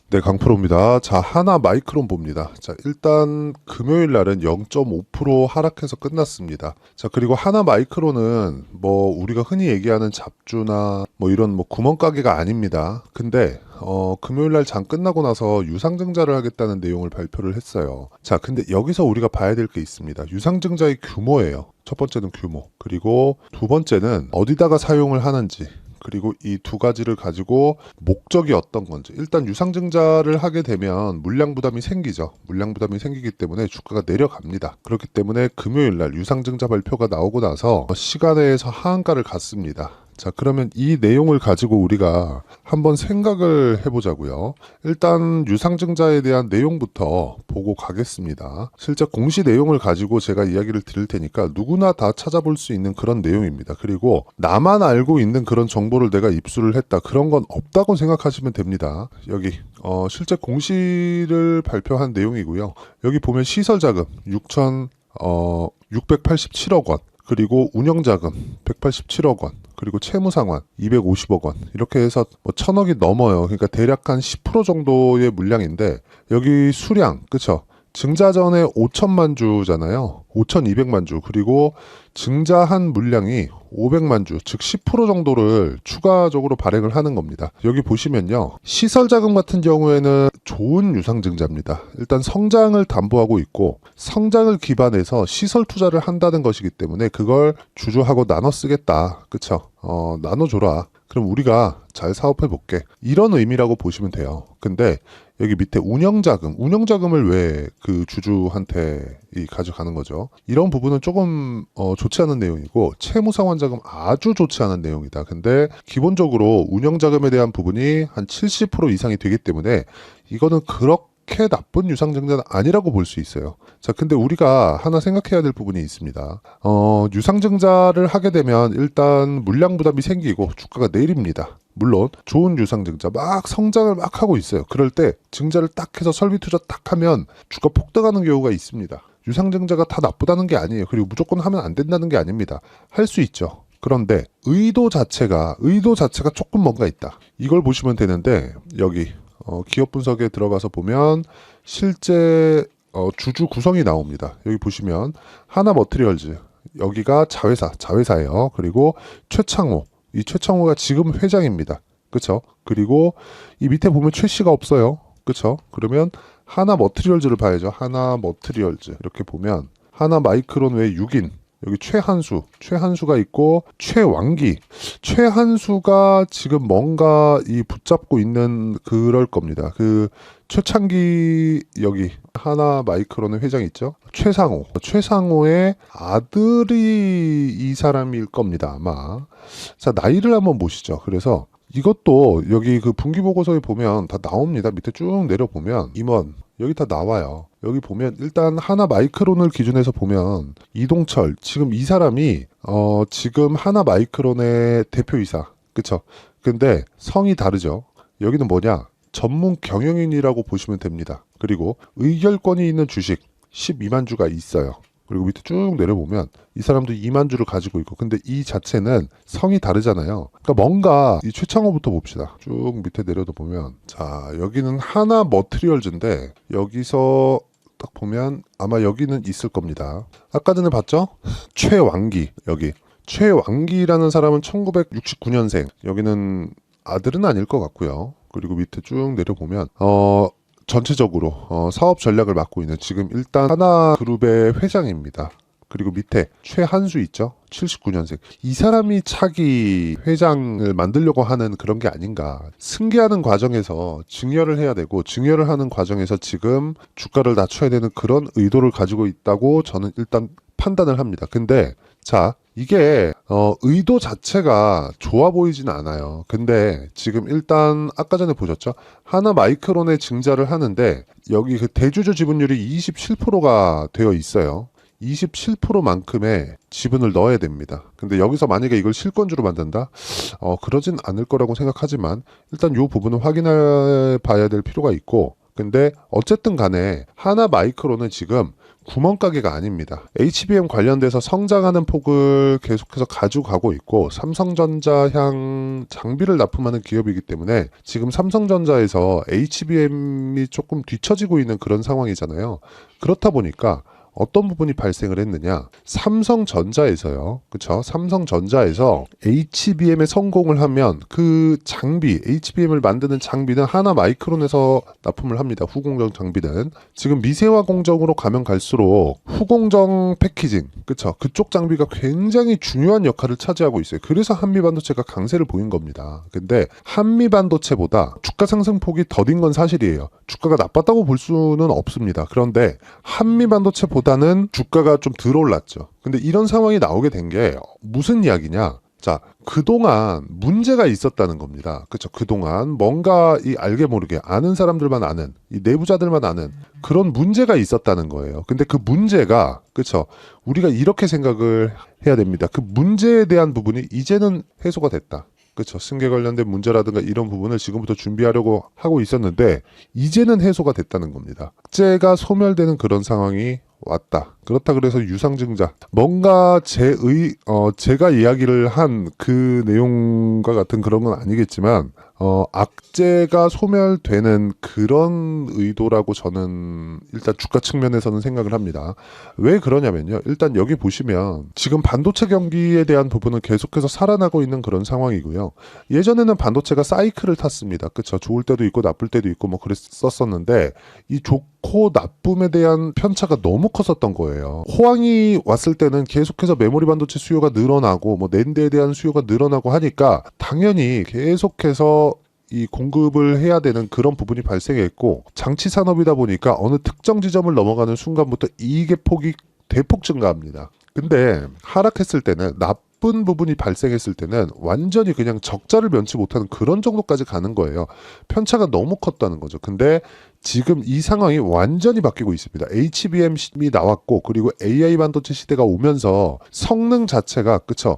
네, 강프로입니다. 자, 하나 마이크론 봅니다. 자, 일단 금요일 날은 0.5% 하락해서 끝났습니다. 자, 그리고 하나 마이크론은 뭐 우리가 흔히 얘기하는 잡주나 뭐 이런 뭐 구멍가게가 아닙니다. 근데 금요일 날 장 끝나고 나서 유상증자를 하겠다는 내용을 발표를 했어요. 자, 근데 여기서 우리가 봐야 될 게 있습니다. 유상증자의 규모예요. 첫 번째는 규모. 그리고 두 번째는 어디다가 사용을 하는지. 그리고 이 두 가지를 가지고 목적이 어떤 건지. 일단 유상증자를 하게 되면 물량 부담이 생기죠. 물량 부담이 생기기 때문에 주가가 내려갑니다. 그렇기 때문에 금요일 날 유상증자 발표가 나오고 나서 시간에서 하한가를 갔습니다. 자, 그러면 이 내용을 가지고 우리가 한번 생각을 해보자고요. 일단 유상증자에 대한 내용부터 보고 가겠습니다. 실제 공시 내용을 가지고 제가 이야기를 드릴 테니까 누구나 다 찾아볼 수 있는 그런 내용입니다. 그리고 나만 알고 있는 그런 정보를 내가 입수를 했다. 그런 건 없다고 생각하시면 됩니다. 여기 실제 공시를 발표한 내용이고요. 여기 보면 시설자금 687억 원. 그리고 운영자금 187억 원, 그리고 채무상환 250억 원, 이렇게 해서 뭐 1000억이 넘어요. 그러니까 대략 한 10% 정도의 물량인데, 여기 수량, 그쵸? 증자 전에 5천만 주잖아요. 5,200만 주. 그리고 증자한 물량이 500만 주, 즉 10% 정도를 추가적으로 발행을 하는 겁니다. 여기 보시면요. 시설자금 같은 경우에는 좋은 유상증자입니다. 일단 성장을 담보하고 있고, 성장을 기반해서 시설 투자를 한다는 것이기 때문에 그걸 주주하고 나눠 쓰겠다. 그쵸? 나눠줘라. 그럼 우리가 잘 사업해 볼게. 이런 의미라고 보시면 돼요. 근데 여기 밑에 운영자금을 왜 그 주주한테 가져가는 거죠? 이런 부분은 조금 좋지 않은 내용이고, 채무상환자금 아주 좋지 않은 내용이다. 근데 기본적으로 운영자금에 대한 부분이 한 70% 이상이 되기 때문에 이거는 그렇게 나쁜 유상증자는 아니라고 볼 수 있어요. 자, 근데 우리가 하나 생각해야 될 부분이 있습니다. 유상증자를 하게 되면 일단 물량 부담이 생기고 주가가 내립니다. 물론 좋은 유상증자 막 성장을 막 하고 있어요. 그럴 때 증자를 딱 해서 설비 투자 딱 하면 주가 폭등하는 경우가 있습니다. 유상증자가 다 나쁘다는 게 아니에요. 그리고 무조건 하면 안 된다는 게 아닙니다. 할 수 있죠. 그런데 의도 자체가 조금 뭔가 있다. 이걸 보시면 되는데, 여기 기업 분석에 들어가서 보면 실제 주주 구성이 나옵니다. 여기 보시면 하나 머티리얼즈, 여기가 자회사예요. 그리고 이 최창호가 지금 회장입니다. 그쵸? 그리고 이 밑에 보면 최 씨가 없어요. 그쵸? 그러면 하나 머티리얼즈를 봐야죠. 하나 머티리얼즈. 이렇게 보면 하나 마이크론 외 6인. 여기 최한수가 있고, 최한수가 지금 뭔가 붙잡고 있는 그럴 겁니다. 그 최창기, 여기 하나 마이크론의 회장 있죠? 최상호의 아들이 이 사람일 겁니다, 아마. 자, 나이를 한번 보시죠. 그래서 이것도 여기 그 분기보고서에 보면 다 나옵니다. 밑에 쭉 내려보면 임원 여기 다 나와요. 여기 보면 일단 하나 마이크론을 기준해서 보면 이동철, 지금 이 사람이 지금 하나 마이크론의 대표이사, 그쵸? 근데 성이 다르죠. 여기는 뭐냐? 전문 경영인이라고 보시면 됩니다. 그리고 의결권이 있는 주식 12만 주가 있어요. 그리고 밑에 쭉 내려보면 이 사람도 2만 주를 가지고 있고, 근데 이 자체는 성이 다르잖아요. 그러니까 뭔가 이 최창호부터 봅시다. 쭉 밑에 내려도 보면, 자, 여기는 하나 머티리얼즈인데 여기서 딱 보면 아마 여기는 있을 겁니다. 아까 전에 봤죠? 최왕기. 여기 최왕기라는 사람은 1969년생. 여기는 아들은 아닐 것 같고요. 그리고 밑에 쭉 내려보면 전체적으로 사업 전략을 맡고 있는 지금 일단 하나그룹의 회장입니다. 그리고 밑에 최한수 있죠? 79년생. 이 사람이 차기 회장을 만들려고 하는 그런 게 아닌가. 승계하는 과정에서 증여를 해야 되고, 증여를 하는 과정에서 지금 주가를 낮춰야 되는 그런 의도를 가지고 있다고 저는 일단 판단을 합니다. 근데 자, 이게 의도 자체가 좋아 보이진 않아요. 근데 지금 일단 아까 전에 보셨죠? 하나 마이크론의 증자를 하는데 여기 그 대주주 지분율이 27%가 되어 있어요. 27%만큼의 지분을 넣어야 됩니다. 근데 여기서 만약에 이걸 실권주로 만든다? 그러진 않을 거라고 생각하지만 일단 이 부분은 확인해 봐야 될 필요가 있고, 근데 어쨌든 간에 하나 마이크론은 지금 구멍가게가 아닙니다. HBM 관련돼서 성장하는 폭을 계속해서 가지고 가고 있고 삼성전자 향 장비를 납품하는 기업이기 때문에 지금 삼성전자에서 HBM이 조금 뒤처지고 있는 그런 상황이잖아요. 그렇다 보니까 어떤 부분이 발생을 했느냐? 삼성전자에서요. 그쵸? 삼성전자에서 HBM에 성공을 하면 그 장비, HBM을 만드는 장비는 하나 마이크론에서 납품을 합니다. 후공정 장비는. 지금 미세화 공정으로 가면 갈수록 후공정 패키징, 그쵸? 그쪽 장비가 굉장히 중요한 역할을 차지하고 있어요. 그래서 한미반도체가 강세를 보인 겁니다. 근데 한미반도체보다 주가 상승폭이 더딘 건 사실이에요. 주가가 나빴다고 볼 수는 없습니다. 그런데 한미반도체보다는 주가가 좀 덜 올랐죠. 근데 이런 상황이 나오게 된 게 무슨 이야기냐? 자, 그동안 문제가 있었다는 겁니다. 그쵸? 그동안 뭔가 이 알게 모르게 아는 사람들만 아는, 이 내부자들만 아는 그런 문제가 있었다는 거예요. 근데 그 문제가, 그쵸? 우리가 이렇게 생각을 해야 됩니다. 그 문제에 대한 부분이 이제는 해소가 됐다. 그렇죠. 승계 관련된 문제라든가 이런 부분을 지금부터 준비하려고 하고 있었는데 이제는 해소가 됐다는 겁니다. 악재가 소멸되는 그런 상황이 왔다. 그렇다 그래서 유상증자 뭔가 제가 이야기를 한 그 내용과 같은 그런 건 아니겠지만 악재가 소멸되는 그런 의도라고 저는 일단 주가 측면에서는 생각을 합니다. 왜 그러냐면요. 일단 여기 보시면 지금 반도체 경기에 대한 부분은 계속해서 살아나고 있는 그런 상황이고요. 예전에는 반도체가 사이클을 탔습니다. 그쵸? 좋을 때도 있고 나쁠 때도 있고 뭐 그랬었는데 이 좋고 나쁨에 대한 편차가 너무 컸었던 거예요. 호황이 왔을 때는 계속해서 메모리 반도체 수요가 늘어나고 뭐 낸드에 대한 수요가 늘어나고 하니까 당연히 계속해서 이 공급을 해야 되는 그런 부분이 발생했고 장치 산업이다 보니까 어느 특정 지점을 넘어가는 순간부터 이익의 폭이 대폭 증가합니다. 근데 하락했을 때는 나쁜 부분이 발생했을 때는 완전히 그냥 적자를 면치 못하는 그런 정도까지 가는 거예요. 편차가 너무 컸다는 거죠. 근데 지금 이 상황이 완전히 바뀌고 있습니다. HBM이 나왔고 그리고 AI 반도체 시대가 오면서 성능 자체가 그쵸?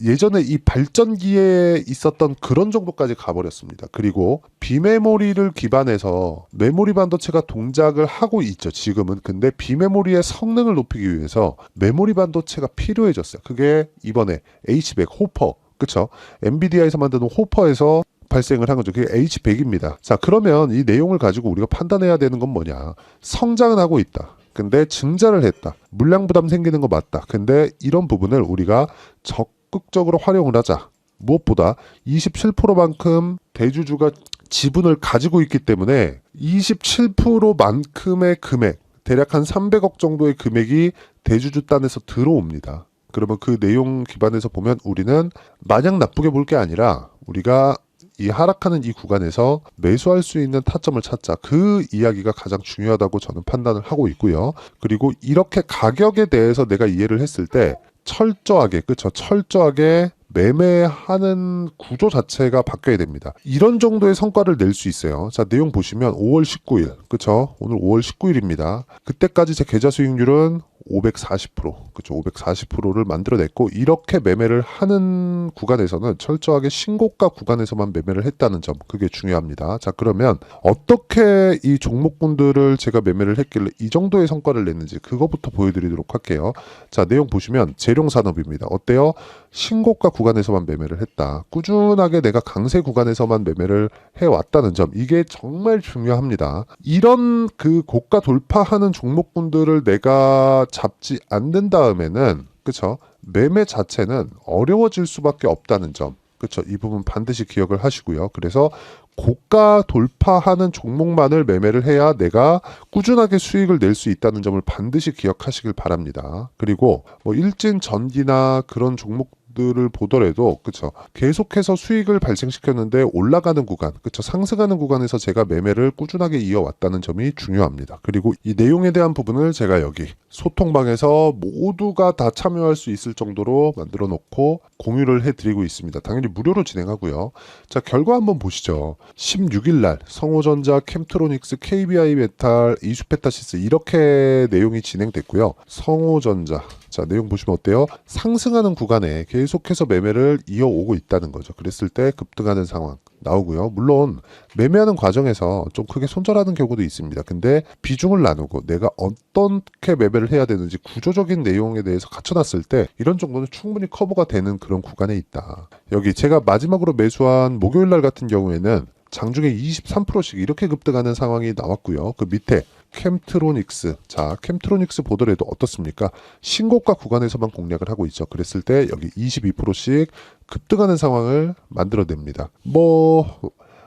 예전에 이 발전기에 있었던 그런 정도까지 가버렸습니다. 그리고 비메모리를 기반해서 메모리 반도체가 동작을 하고 있죠. 지금은. 근데 비메모리의 성능을 높이기 위해서 메모리 반도체가 필요해졌어요. 그게 이번에 H100 호퍼 그쵸? 엔비디아에서 만드는 호퍼에서 발생을 한 거죠. 그게 H100입니다. 자, 그러면 이 내용을 가지고 우리가 판단해야 되는 건 뭐냐? 성장은 하고 있다. 근데 증자를 했다. 물량 부담 생기는 거 맞다. 근데 이런 부분을 우리가 적극적으로 활용을 하자. 무엇보다 27%만큼 대주주가 지분을 가지고 있기 때문에 27%만큼의 금액, 대략 한 300억 정도의 금액이 대주주 딴에서 들어옵니다. 그러면 그 내용 기반에서 보면 우리는 마냥 나쁘게 볼 게 아니라 우리가 이 하락하는 이 구간에서 매수할 수 있는 타점을 찾자. 그 이야기가 가장 중요하다고 저는 판단을 하고 있고요. 그리고 이렇게 가격에 대해서 내가 이해를 했을 때 철저하게, 그쵸? 철저하게 매매하는 구조 자체가 바뀌어야 됩니다. 이런 정도의 성과를 낼 수 있어요. 자, 내용 보시면 5월 19일, 그쵸? 오늘 5월 19일입니다. 그때까지 제 계좌 수익률은 540%, 그쵸? 540%를 만들어냈고 이렇게 매매를 하는 구간에서는 철저하게 신고가 구간에서만 매매를 했다는 점, 그게 중요합니다. 자, 그러면 어떻게 이 종목군들을 제가 매매를 했길래 이 정도의 성과를 냈는지 그거부터 보여드리도록 할게요. 자, 내용 보시면 재룡산업입니다. 어때요? 신고가 구간에서만 매매를 했다. 꾸준하게 내가 강세 구간에서만 매매를 해왔다는 점, 이게 정말 중요합니다. 이런 그 고가 돌파하는 종목군들을 내가 잡지 않는 다음에는 그쵸? 매매 자체는 어려워질 수밖에 없다는 점, 그쵸? 이 부분 반드시 기억을 하시고요. 그래서 고가 돌파하는 종목만을 매매를 해야 내가 꾸준하게 수익을 낼 수 있다는 점을 반드시 기억하시길 바랍니다. 그리고 뭐 일진 전기나 그런 종목들을 보더라도 그쵸? 계속해서 수익을 발생시켰는데 올라가는 구간, 그쵸? 상승하는 구간에서 제가 매매를 꾸준하게 이어왔다는 점이 중요합니다. 그리고 이 내용에 대한 부분을 제가 여기 소통방에서 모두가 다 참여할 수 있을 정도로 만들어 놓고 공유를 해드리고 있습니다. 당연히 무료로 진행하고요. 자, 결과 한번 보시죠. 16일 날 성호전자, 캠트로닉스, KBI 메탈, 이수페타시스 이렇게 내용이 진행됐고요. 성호전자, 자, 내용 보시면 어때요? 상승하는 구간에 계속해서 매매를 이어오고 있다는 거죠. 그랬을 때 급등하는 상황. 나오고요. 물론 매매하는 과정에서 좀 크게 손절하는 경우도 있습니다. 근데 비중을 나누고 내가 어떻게 매매를 해야 되는지 구조적인 내용에 대해서 갖춰놨을 때 이런 정도는 충분히 커버가 되는 그런 구간에 있다. 여기 제가 마지막으로 매수한 목요일 날 같은 경우에는 장중에 23%씩 이렇게 급등하는 상황이 나왔고요. 그 밑에 캠트로닉스. 자, 캠트로닉스 보더라도 어떻습니까? 신고가 구간에서만 공략을 하고 있죠. 그랬을 때 여기 22%씩 급등하는 상황을 만들어냅니다. 뭐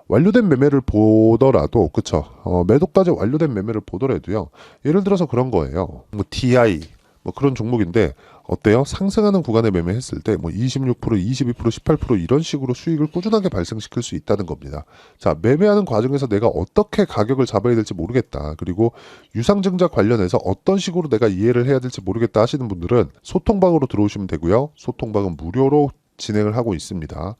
완료된 매매를 보더라도 그쵸? 매도까지 완료된 매매를 보더라도요. 예를 들어서 그런 거예요. 뭐 DI 뭐 그런 종목인데 어때요? 상승하는 구간에 매매했을 때 뭐 26%, 22%, 18% 이런 식으로 수익을 꾸준하게 발생시킬 수 있다는 겁니다. 자, 매매하는 과정에서 내가 어떻게 가격을 잡아야 될지 모르겠다. 그리고 유상증자 관련해서 어떤 식으로 내가 이해를 해야 될지 모르겠다 하시는 분들은 소통방으로 들어오시면 되고요. 소통방은 무료로 진행을 하고 있습니다.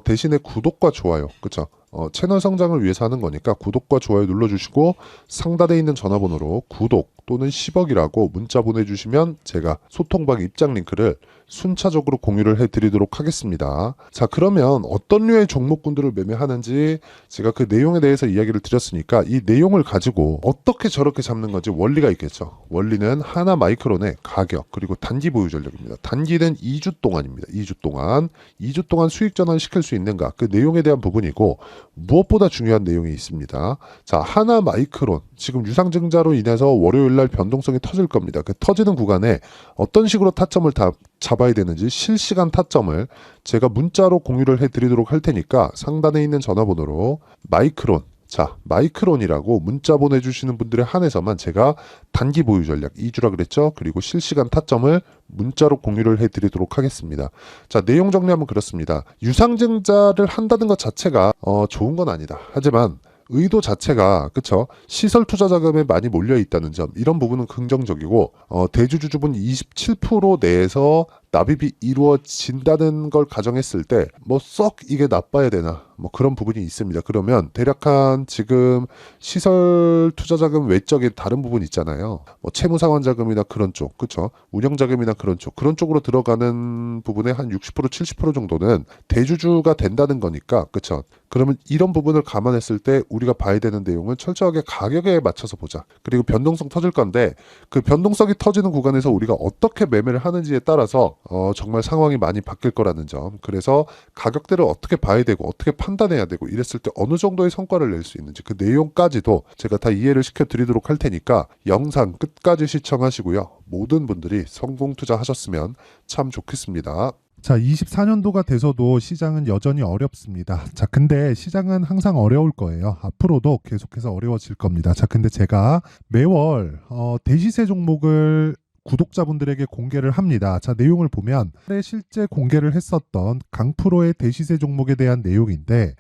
대신에 구독과 좋아요, 그쵸? 채널 성장을 위해서 하는 거니까 구독과 좋아요 눌러주시고 상단에 있는 전화번호로 구독 또는 10억이라고 문자 보내주시면 제가 소통방 입장 링크를 순차적으로 공유를 해드리도록 하겠습니다. 자, 그러면 어떤 류의 종목군들을 매매하는지 제가 그 내용에 대해서 이야기를 드렸으니까 이 내용을 가지고 어떻게 저렇게 잡는 건지 원리가 있겠죠. 원리는 하나 마이크론의 가격 그리고 단기 보유 전략입니다. 단기는 2주 동안입니다. 2주 동안 수익 전환 시킬 수 있는가 그 내용에 대한 부분이고 무엇보다 중요한 내용이 있습니다. 자, 하나 마이크론 지금 유상증자로 인해서 월요일날 변동성이 터질 겁니다. 그 터지는 구간에 어떤 식으로 타점을 다 잡아야 되는지 실시간 타점을 제가 문자로 공유를 해드리도록 할 테니까 상단에 있는 전화번호로 마이크론 자, 마이크론이라고 문자 보내주시는 분들에 한해서만 제가 단기 보유 전략 2주라 그랬죠? 그리고 실시간 타점을 문자로 공유를 해드리도록 하겠습니다. 자, 내용 정리하면 그렇습니다. 유상증자를 한다는 것 자체가 좋은 건 아니다. 하지만 의도 자체가 그쵸 시설 투자 자금에 많이 몰려 있다는 점 이런 부분은 긍정적이고 대주주주분 27% 내에서 납입이 이루어진다는 걸 가정했을 때 뭐 썩 이게 나빠야 되나 뭐 그런 부분이 있습니다. 그러면 대략 한 지금 시설 투자 자금 외적인 다른 부분 있잖아요. 뭐 채무상환 자금이나 그런 쪽 그쵸 운영 자금이나 그런 쪽으로 들어가는 부분의 한 60% 70% 정도는 대주주가 된다는 거니까 그쵸 그러면 이런 부분을 감안했을 때 우리가 봐야 되는 내용은 철저하게 가격에 맞춰서 보자. 그리고 변동성 터질 건데 그 변동성이 터지는 구간에서 우리가 어떻게 매매를 하는지에 따라서 정말 상황이 많이 바뀔 거라는 점. 그래서 가격대를 어떻게 봐야 되고 어떻게 판단해야 되고 이랬을 때 어느 정도의 성과를 낼 수 있는지 그 내용까지도 제가 다 이해를 시켜드리도록 할 테니까 영상 끝까지 시청하시고요. 모든 분들이 성공 투자하셨으면 참 좋겠습니다. 자, 24년도가 돼서도 시장은 여전히 어렵습니다. 자, 근데 시장은 항상 어려울 거예요. 앞으로도 계속해서 어려워질 겁니다. 자, 근데 제가 매월 대시세 종목을 구독자분들에게 공개를 합니다. 자, 내용을 보면 실제 공개를 했었던 강프로의 대시세 종목에 대한 내용인데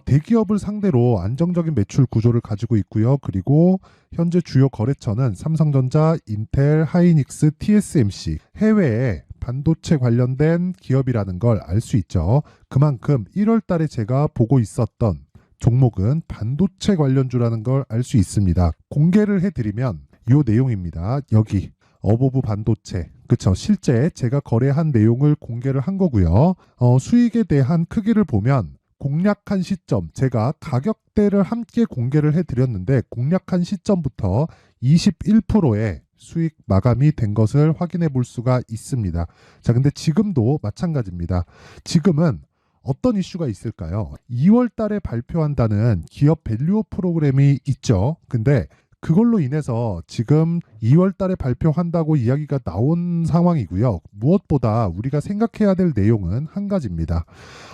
대기업을 상대로 안정적인 매출 구조를 가지고 있고요. 그리고 현재 주요 거래처는 삼성전자, 인텔, 하이닉스, TSMC, 해외에 반도체 관련된 기업이라는 걸 알 수 있죠. 그만큼 1월 달에 제가 보고 있었던 종목은 반도체 관련주라는 걸 알 수 있습니다. 공개를 해드리면 이 내용입니다. 여기 어보브 반도체 그쵸 실제 제가 거래한 내용을 공개를 한 거고요. 수익에 대한 크기를 보면 공략한 시점 제가 가격대를 함께 공개를 해드렸는데 공략한 시점부터 21%의 수익 마감이 된 것을 확인해 볼 수가 있습니다. 자, 근데 지금도 마찬가지입니다. 지금은 어떤 이슈가 있을까요? 2월 달에 발표한다는 기업 밸류업 프로그램이 있죠. 근데 그걸로 인해서 지금 2월 달에 발표한다고 이야기가 나온 상황이고요. 무엇보다 우리가 생각해야 될 내용은 한 가지입니다.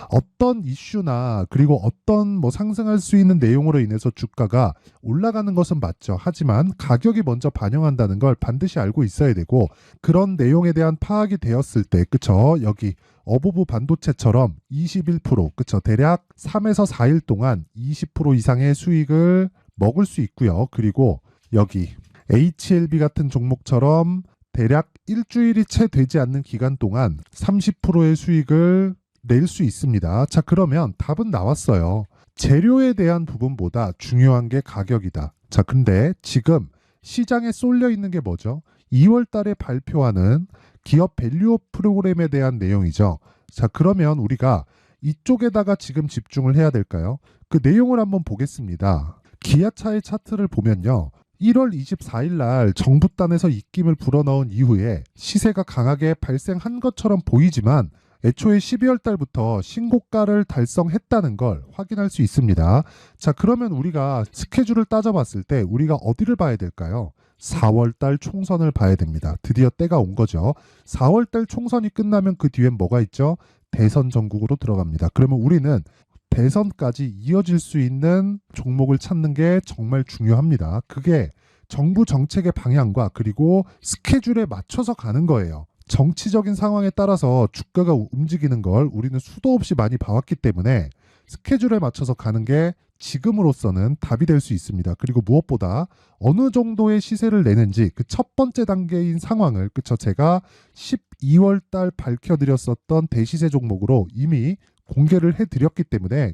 어떤 이슈나 그리고 어떤 뭐 상승할 수 있는 내용으로 인해서 주가가 올라가는 것은 맞죠. 하지만 가격이 먼저 반영한다는 걸 반드시 알고 있어야 되고 그런 내용에 대한 파악이 되었을 때 그쵸 여기 어보브 반도체처럼 21% 그쵸 대략 3에서 4일 동안 20% 이상의 수익을 먹을 수 있고요. 그리고 여기 HLB 같은 종목처럼 대략 일주일이 채 되지 않는 기간 동안 30%의 수익을 낼 수 있습니다. 자, 그러면 답은 나왔어요. 재료에 대한 부분보다 중요한 게 가격이다. 자, 근데 지금 시장에 쏠려 있는 게 뭐죠? 2월 달에 발표하는 기업 밸류업 프로그램에 대한 내용이죠. 자, 그러면 우리가 이쪽에다가 지금 집중을 해야 될까요? 그 내용을 한번 보겠습니다. 기아차의 차트를 보면요. 1월 24일 날 정부단에서 입김을 불어넣은 이후에 시세가 강하게 발생한 것처럼 보이지만 애초에 12월 달부터 신고가를 달성했다는 걸 확인할 수 있습니다. 자, 그러면 우리가 스케줄을 따져봤을 때 우리가 어디를 봐야 될까요? 4월 달 총선을 봐야 됩니다. 드디어 때가 온 거죠. 4월 달 총선이 끝나면 그 뒤엔 뭐가 있죠? 대선 전국으로 들어갑니다. 그러면 우리는 대선까지 이어질 수 있는 종목을 찾는 게 정말 중요합니다. 그게 정부 정책의 방향과 그리고 스케줄에 맞춰서 가는 거예요. 정치적인 상황에 따라서 주가가 움직이는 걸 우리는 수도 없이 많이 봐왔기 때문에 스케줄에 맞춰서 가는 게 지금으로서는 답이 될 수 있습니다. 그리고 무엇보다 어느 정도의 시세를 내는지 그 첫 번째 단계인 상황을 제가 12월 달 밝혀드렸었던 대시세 종목으로 이미 공개를 해드렸기 때문에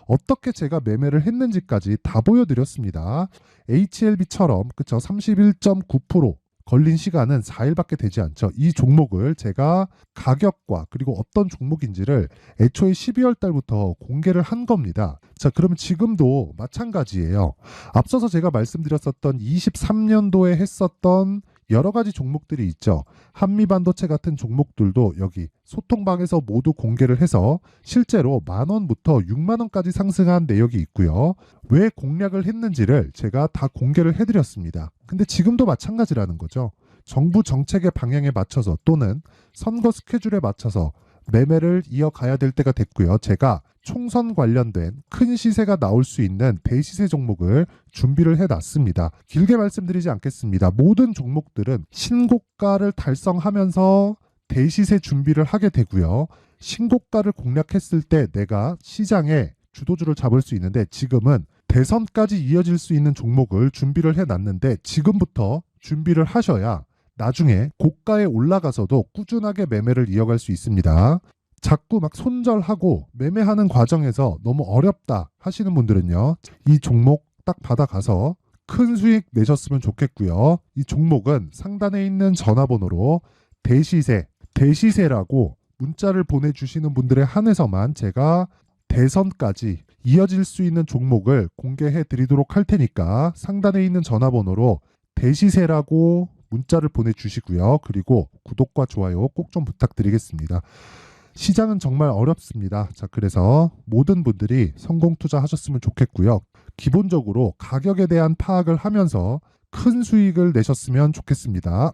어떻게 제가 매매를 했는지까지 다 보여드렸습니다. HLB처럼 31.9% 걸린 시간은 4일밖에 되지 않죠. 이 종목을 제가 가격과 그리고 어떤 종목인지를 애초에 12월 달부터 공개를 한 겁니다. 자, 그러면 지금도 마찬가지예요. 앞서서 제가 말씀드렸었던 23년도에 했었던 여러 가지 종목들이 있죠. 한미반도체 같은 종목들도 여기 소통방에서 모두 공개를 해서 실제로 10,000원부터 60,000원까지 상승한 내역이 있고요. 왜 공략을 했는지를 제가 다 공개를 해드렸습니다. 근데 지금도 마찬가지라는 거죠. 정부 정책의 방향에 맞춰서 또는 선거 스케줄에 맞춰서 매매를 이어가야 될 때가 됐고요. 제가 총선 관련된 큰 시세가 나올 수 있는 대시세 종목을 준비를 해놨습니다. 길게 말씀드리지 않겠습니다. 모든 종목들은 신고가를 달성하면서 대시세 준비를 하게 되고요. 신고가를 공략했을 때 내가 시장에 주도주를 잡을 수 있는데 지금은 대선까지 이어질 수 있는 종목을 준비를 해놨는데 지금부터 준비를 하셔야 나중에 고가에 올라가서도 꾸준하게 매매를 이어갈 수 있습니다. 자꾸 막 손절하고 매매하는 과정에서 너무 어렵다 하시는 분들은요. 이 종목 딱 받아가서 큰 수익 내셨으면 좋겠고요. 이 종목은 상단에 있는 전화번호로 대시세라고 문자를 보내주시는 분들에 한해서만 제가 대선까지 이어질 수 있는 종목을 공개해 드리도록 할 테니까 상단에 있는 전화번호로 대시세라고 문자를 보내주시고요. 그리고 구독과 좋아요 꼭 좀 부탁드리겠습니다. 시장은 정말 어렵습니다. 자, 그래서 모든 분들이 성공 투자하셨으면 좋겠고요. 기본적으로 가격에 대한 파악을 하면서 큰 수익을 내셨으면 좋겠습니다.